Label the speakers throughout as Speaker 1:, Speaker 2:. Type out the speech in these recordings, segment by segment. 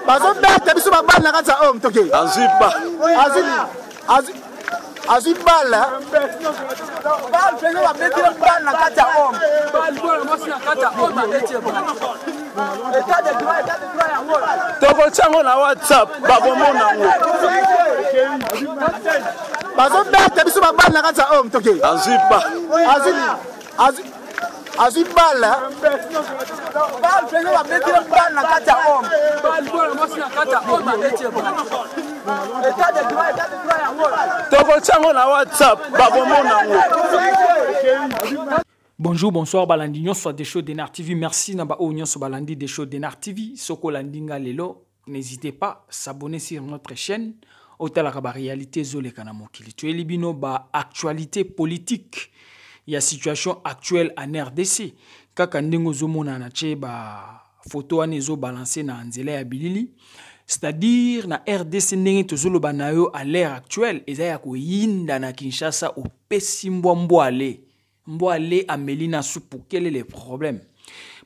Speaker 1: Bazo beta biso babal na kati ya homme toke. Azui bala. Bal fengo ba beti bal na kati ya homme. Bal bola mosi na kati ya homme ba beti bal. État de droit ya ngolo. Toko chango na WhatsApp babomona ngo. Bazo beta biso babal na kati ya homme toke. Azui bala. Bal fengo ba beti bal na kati ya homme. Bal bola mosi na kati ya homme ba beti bal. État de droit ya ngolo. Toko chango na WhatsApp babomona ngo.
Speaker 2: Bonjour, bonsoir, balandi nyonso des shows d'Enar TV. Merci naba o nyonso balandi des shows d'Enar TV. Soko landinga lelo, n'hésitez pas à s'abonner sur notre chaîne. Otala ba réalité zole kana mokili. Tu elibino ba actualité politique. Il y a situation actuelle en RDC. Kaka ndingo zomona na che ba photo anezo balancer na nzela ya bilili. C'est-à-dire na RDC ndenge tozolo banayo à l'ère actuelle, eza ya ko yinda na Kinshasa au pesimbo mboale. Mboale ameli na supu, quel est le problème?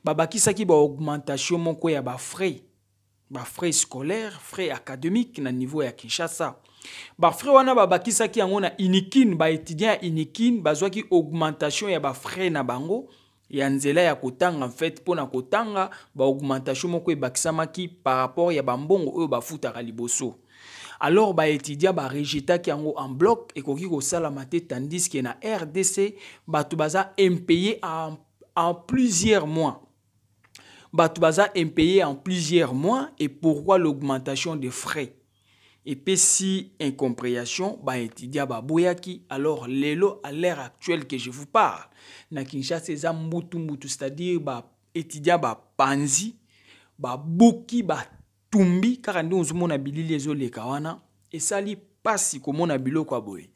Speaker 2: Babakisaki ba augmentation moko ya ba frais scolaires, frais académiques na niveau ya Kinshasa. Ba frais wana babakisaki yango na inikin, ba étudiant inikin bazwaki augmentation ya ba frais na bango ya nzela ya kotanga en fait pona kotanga ba augmentation moko ebakisamaki par rapport ya bambongo oyo bafutaka liboso. Alors ba étudiant ba rejeta ki yango en bloc et koki ko sala maté tandis que na RDC batu baza impayé en plusieurs mois. Batu baza impayé en plusieurs mois et pourquoi l'augmentation des frais? Et puis si incompréhension ba étudiant ba boyaki alors lelo à l'ère actuelle que je vous parle na Kinshasa eza mbutu c'est-à-dire ba étudiant ba panzi ba buki ba tumbi kaka ndi ozomona bilili ezoleka wana esali pasi komona biloko ya boye.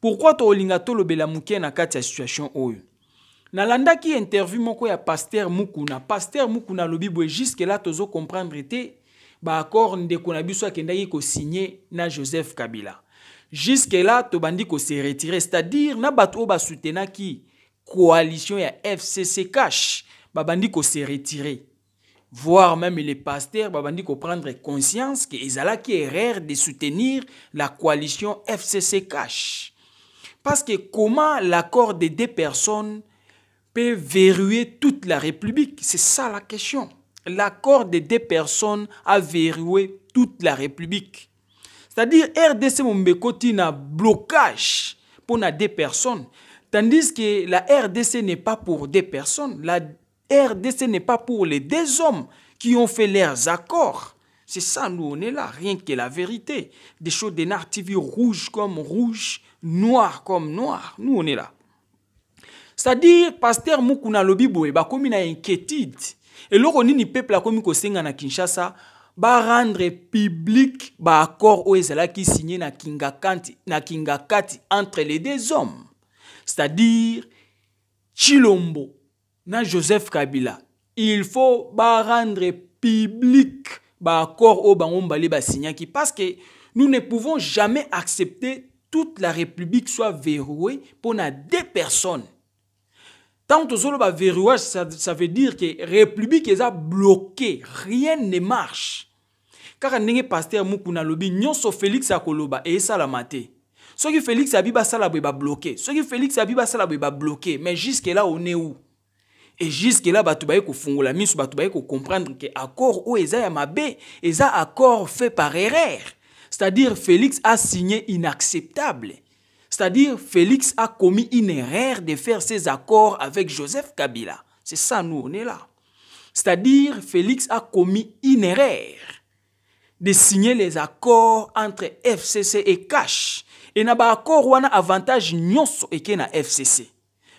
Speaker 2: Pourquoi tolinga tolobela muke na kati ya situation oyo? Nalandaki interview moko ya Pasteur Mukuna lobi boye jusque là tozo comprendre te ba accord ndeko na biso akendaki ko signer na Joseph Kabila. Jusque là tobandi ko se retirer, c'est-à-dire na bato ba soutenaki coalition ya FCC cash babandi ko se retirer. Voire même les pasteurs babandi ko prendre conscience que ezalaki erreur de soutenir la coalition FCC cash. Parce que comment l'accord de deux personnes peut verrouiller toute la République? C'est ça la question. L'accord de deux personnes a verrouillé toute la République. C'est-à-dire RDC Mombekoti na blocage pour na deux personnes. Tandis que la RDC n'est pas pour deux personnes. La RDC n'est pas pour les deux hommes qui ont fait leurs accords. C'est ça, nous on est là, rien que la vérité. Des choses d'Enar TV rouge comme rouge, noir comme noir, nous on est là. C'est-à-dire, Pasteur Mukuna Lobiboe, ba komi na inquiétude. Et loko nini peuple a komi ko senga na Kinshasa, ba rendre public ba accord o ezala ki signé na Kingakati entre les deux hommes. C'est-à-dire, Chilombo na Joseph Kabila. Il faut ba rendre public ba accord au bangombali ba signaki parce que nous ne pouvons jamais accepter toute la République soit verrouillée pour na deux personnes. Tant que solo ba verrouillage, ça veut dire que la République est bloquée, rien ne marche. Car ndenge Pasteur Mukuna lobi nyonso Félix akoloba et ça la maté. Ce qui Félix Abiba sala ba bloqué, ce qui Félix Abiba sala ba bloqué, mais jusque là on est où? Et jusque là batu baye ko fungola misu batu baye ko comprendre que accord o eza ya mabe, eza accord fait par erreur. C'est-à-dire Félix a signé inacceptable. C'est-à-dire Félix a commis une erreur de faire ses accords avec Joseph Kabila. C'est ça nous on est là. C'est-à-dire Félix a commis une erreur de signer les accords entre FCC et Cash. Et na ba accord wana avantage nyonso eke na FCC.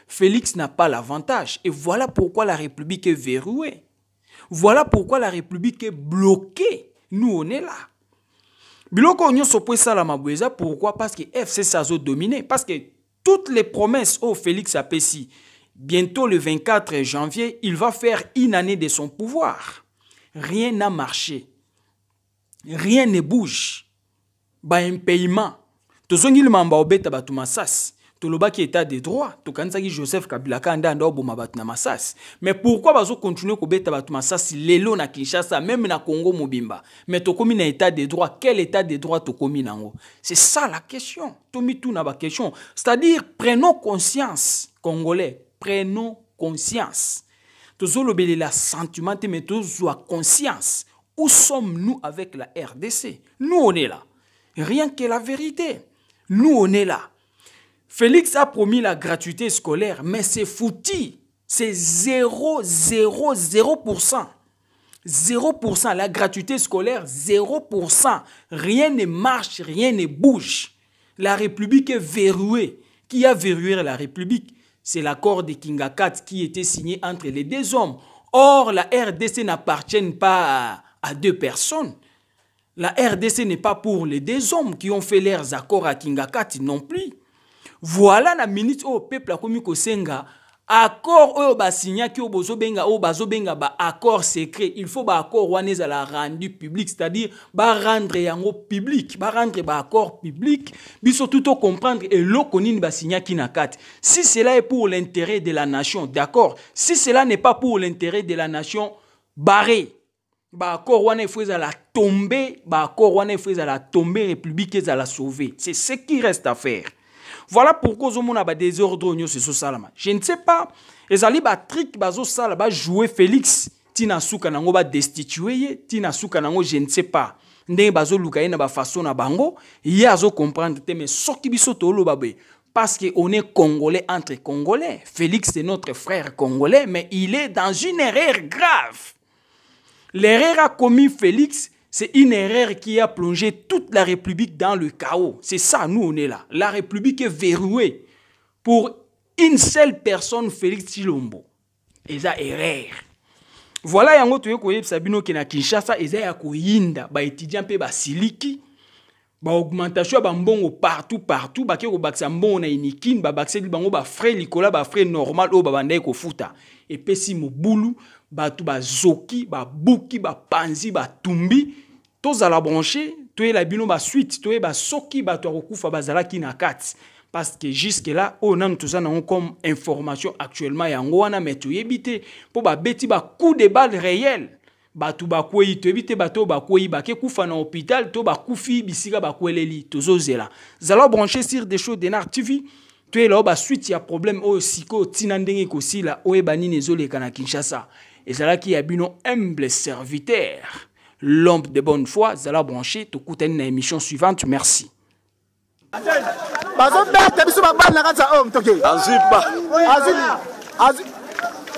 Speaker 2: Félix n'a pas l'avantage. Et voilà pourquoi la République est verrouillée. Voilà pourquoi la République est bloquée. Nous, on est là. Biloko nyonso po sala mabweza, pourquoi? Parce que FCC a dominé. Parce que toutes les promesses au Félix Apessi, bientôt le 24 janvier, il va faire une année de son pouvoir. Rien n'a marché. Rien ne bouge. Ba un paiement. Tozongi le mamba obeta batu masasi. tolobaki état de droit tokanisaki Joseph Kabila kanda ndo boma batu na Masasi. Mais pourquoi bazo continuer ko beta batu Masasi lelo na Kinshasa même na Congo mobimba? Mais tokomi na état de droit, quel état de droit tokomi nango? C'est ça la question. Tomi tout na ba question. C'est-à-dire prenons conscience congolais, prenons conscience. Tozolobele la sentiment mais tozoa conscience. Où sommes-nous avec la RDC? Nous on est là. Rien que la vérité. Nous on est là. Félix a promis la gratuité scolaire, mais c'est foutu. C'est 0,00%. 0%. La gratuité scolaire, 0%. Rien ne marche, rien ne bouge. La République est verrouillée. Qui a verrouillé la République? C'est l'accord de Kingakat qui était signé entre les deux hommes. Or, la RDC n'appartient pas à deux personnes. La RDC n'est pas pour les deux hommes qui ont fait leurs accords à Kingakat non plus. Voilà la minute au peuple a commis Kosenga. Accord au basigna qui au bozobenga au bazobenga ba accord secret. Il faut ba accord waneza la rendu public, c'est-à-dire ba rendre yango public, ba rendre ba accord public. Biso tout au comprendre et lo konini basigna Kinakat. Si cela est pour l'intérêt de la nation, d'accord. Si cela n'est pas pour l'intérêt de la nation, barré. Ba accord wana il faut la tomber, ba accord wana il faut la tomber, république et la sauver. C'est ce qui reste à faire. Voilà pourquoi on a des désordres. Je ne sais pas. Ezali ba trick bazo sala ba jouer Félix tina suka nango ba destituer tina suka nango je ne sais pas. Ndenge bazo luka na ba façon na bango ya zo comprendre te mais soki biso tolo babe parce que on est congolais entre congolais. Félix c'est notre frère congolais mais il est dans une erreur grave. L'erreur a commis Félix. C'est une erreur qui a plongé toute la République dans le chaos. C'est ça, nous on est là. La République est verrouillée pour une seule personne, Félix Tshilombo. Et ça, erreur. Voilà, yango tuye koye sabino ki na Kinshasa, eza ya koyinda, ba étudiant pe ba siliki, ba augmentation ba mbongo partout, ba ke ko baksa mbongo na inikin, ba bakse bango ba frais likola, ba frais normal o ba bandai ko futa. Et pe si mobulu, batu ba zoki, ba buki, ba panzi, ba tumbi, tous à la brancher, toi la bino ba suite, toi ba soki, ba to rokufa ba zala ki na kat. Parce que jusque là, on a tout ça comme information actuellement yango wana mais tu éviter pour ba beti ba coup de balle réel. Batu ba kwei tu éviter bato ba kwei ba ke kufa na hôpital, to ba kufi bisika ba kweleli, tozo zela. Zala brancher sur des choses de Nar TV. Tu es là, ba suite, il y a problème au siko, tinandenge kosi la, oe bani nezole kana Kinshasa. Et c'est là qu'il y a un humble serviteur, l'homme de bonne foi, Zala branché, tu coûtes une émission suivante, merci.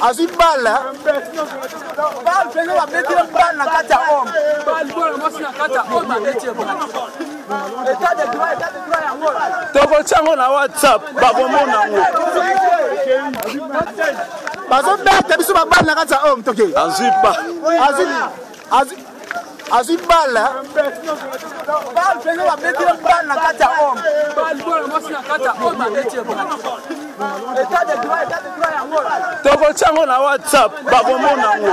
Speaker 1: Azibala bal fenga ba beti bal na kata om bal bola mosi na kata om ba beti bal état de droit ya ngol to ko chango na WhatsApp ba bomona ngo bazo beta biso ba bal na kata om toke azibala bal fenga ba beti bal na kata om bal bola mosi na kata om ba beti état de droit ya ngol to ko chango na WhatsApp ba bomona ngo